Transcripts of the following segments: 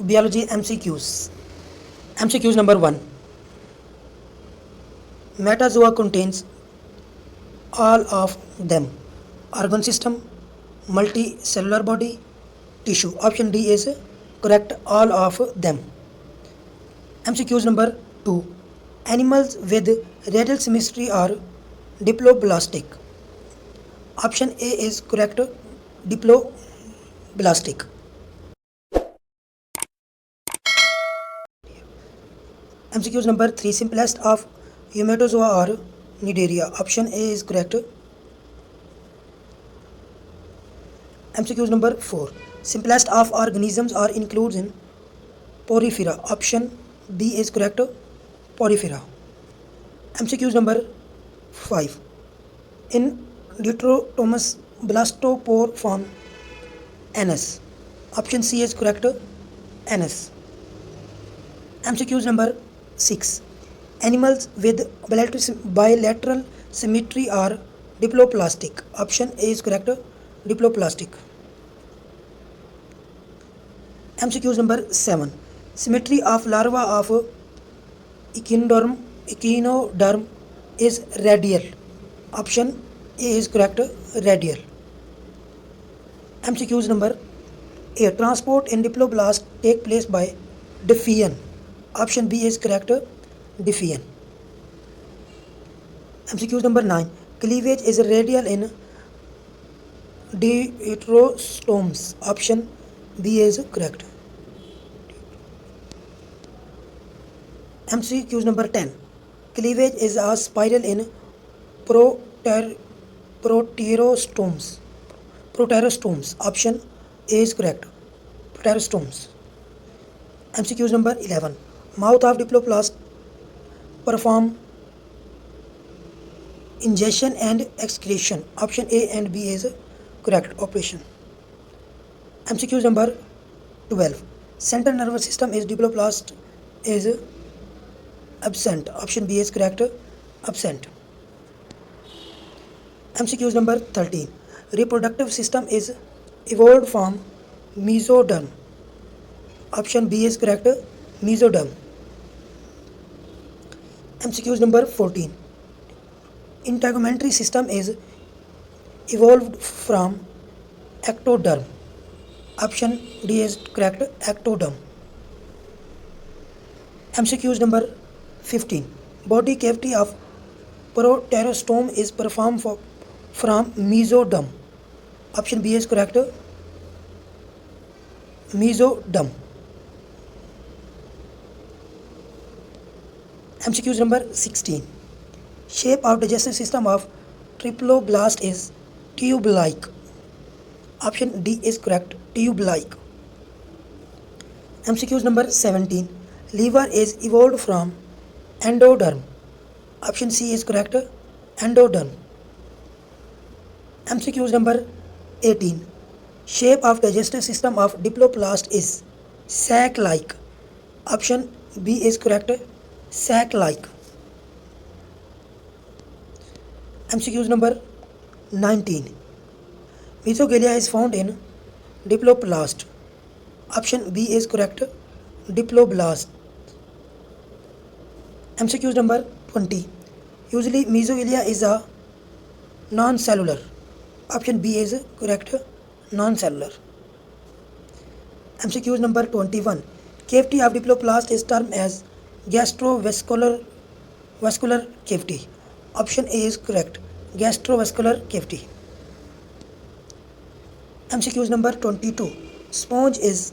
Biology MCQs. MCQs number 1. Metazoa contains all of them: organ system, multicellular body, tissue. Option D is correct, all of them. MCQs number 2. Animals with radial symmetry are diploblastic. Option A is correct, diploblastic. MCQs number 3. Simplest of Hematozoa are Cnidaria. Option A is correct. MCQs number 4. Simplest of organisms are includes in Porifera. Option B is correct, Porifera. MCQs number 5. In Deuterotomus blastopore form anus. Option C is correct, anus. MCQs number 6. Animals with bilateral symmetry are diploplastic. Option A is correct, diploplastic. MCQs number 7. Symmetry of larva of echinoderm is radial. Option A is correct, radial. MCQs number 8. Transport in diploblast take place by diffusion. Option B is correct, diffusion. MCQs number 9. Cleavage is radial in deuterostomes. Option B is correct. MCQs number 10. Cleavage is a spiral in proterostomes. Option A is correct, proterostomes. MCQs number 11. Mouth of diploblast perform ingestion and excretion. Option A and B is correct operation. MCQs number 12. Central nervous system is diploblast is absent. Option B is correct, absent. MCQs number 13. Reproductive system is evolved from mesoderm. Option B is correct, mesoderm. MCQs number 14. Integumentary system is evolved from ectoderm. Option D is correct, ectoderm. MCQs number 15. Body cavity of proterostome is performed from mesoderm. Option B is correct, mesoderm. MCQs number 16. Shape of digestive system of triploblast is tube-like. Option D is correct, tube-like. MCQs number 17. Liver is evolved from endoderm. Option C is correct, endoderm. MCQs number 18. Shape of digestive system of diploblast is sac-like. Option B is correct, sac-like. MCQs number 19. Mesogalia is found in diploblast. Option B is correct, diploblast. MCQs number 20. Usually mesogalia is a non-cellular. Option B is correct, non-cellular. MCQs number 21. Cavity of diploblast is termed as gastrovascular cavity. Option A is correct, gastrovascular cavity. MCQs number 22. Sponge is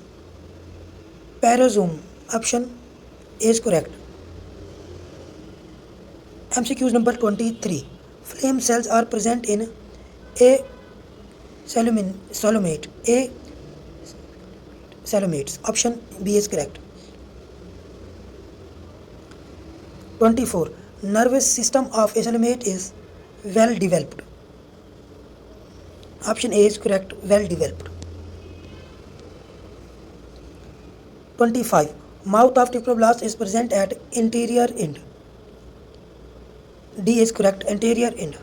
parasome. Option A is correct. MCQs number 23. Flame cells are present in A salomate. A salomates. Option B is correct. 24. Nervous system of a salomate is well developed. Option A is correct, well developed. 25. Mouth of diploblast is present at anterior end. D is correct, anterior end.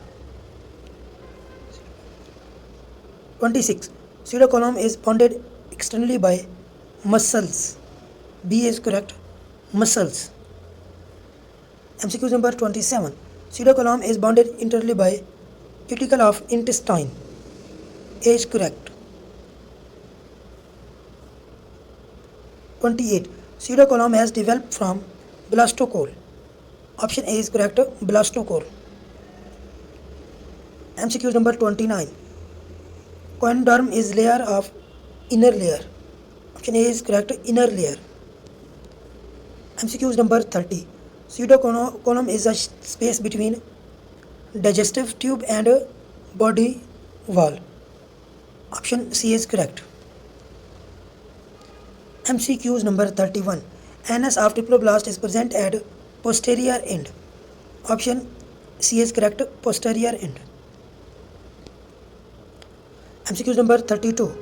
26. Pseudocolumn is bounded externally by muscles. B is correct. Muscles. MCQ number 27. Pseudocolumn is bounded internally by cuticle of intestine. A is correct. 28. Pseudocolumn has developed from blastocole. Option A is correct. Blastocole. MCQ number 29. Coenoderm is layer of inner layer. Option A is correct. Inner layer. MCQ number 30. Pseudocolumn is a space between digestive tube and body wall. Option C is correct. MCQs number 31. Anus of diploblast is present at posterior end. Option C is correct. Posterior end. MCQs number 32.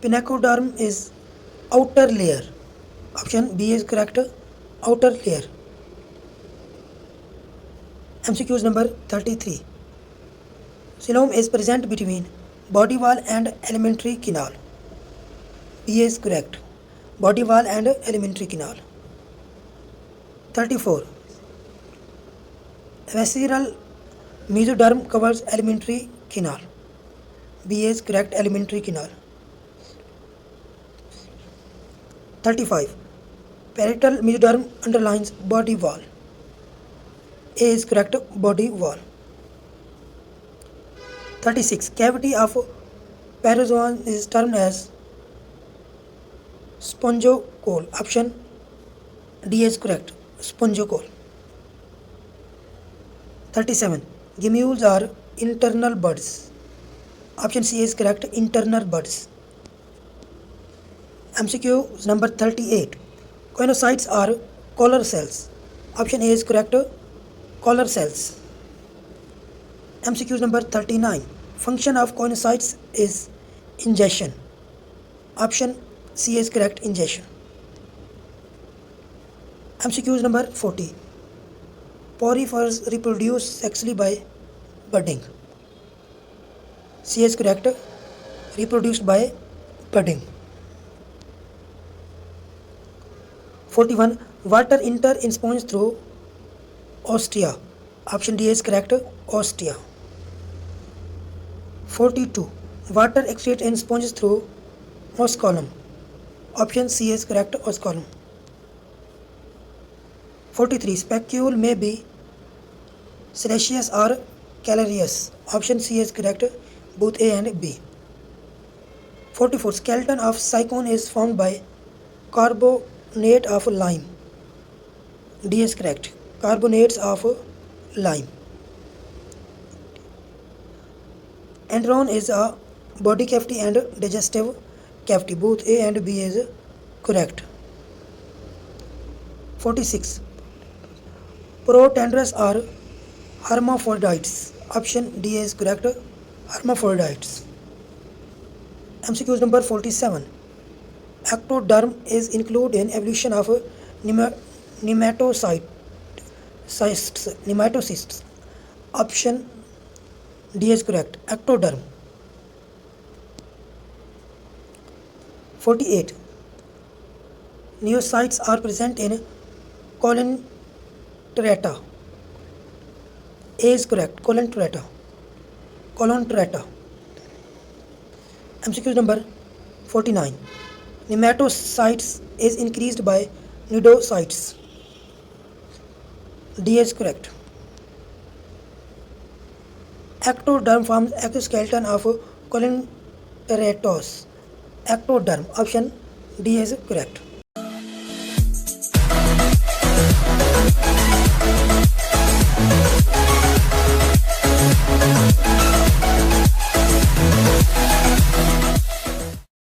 Pinacoderm is outer layer. Option B is correct. Outer layer. MCQs number 33. Coelom is present between body wall and alimentary canal. B is correct. Body wall and alimentary canal. 34. Visceral mesoderm covers alimentary canal. B is correct. Alimentary canal. 35. Parietal mesoderm underlines body wall. A is correct. Body wall. 36. Cavity of parozoon is termed as spongiocole. Option D is correct. Spongiocole. 37. Gemmules are internal buds. Option C is correct. Internal buds. MCQ number 38. Coenocytes are collar cells. Option A is correct. Collar cells. MCQ number 39. Function of coenocytes is ingestion. Option C is correct. Ingestion. MCQ number 40. Porifers reproduce sexually by budding. C is correct. Reproduced by budding. 41. Water enter in sponge through ostia. Option D is correct. Ostia. 42. Water excretes in sponges through osculum. Option C is correct. Osculum. 43. Specule may be siliceous or calcareous. Option C is correct. Both A and B. 44. Skeleton of cyclone is formed by carbonate of lime. D is correct. Carbonates of lime. Enteron is a body cavity and digestive cavity. Both A and B is correct. 46. Protandrous are hermaphrodites. Option D is correct. Hermaphrodites. MCQ number 47. Ectoderm is included in evolution of nematocysts. Option D is correct. Ectoderm. 48. Neocytes are present in Colenterata. A is correct. Colenterata. MCQ number 49. Nematocytes is increased by pneumocytes. D is correct. Ectoderm forms exoskeleton of Colenteratous. Ectoderm. Option D is correct.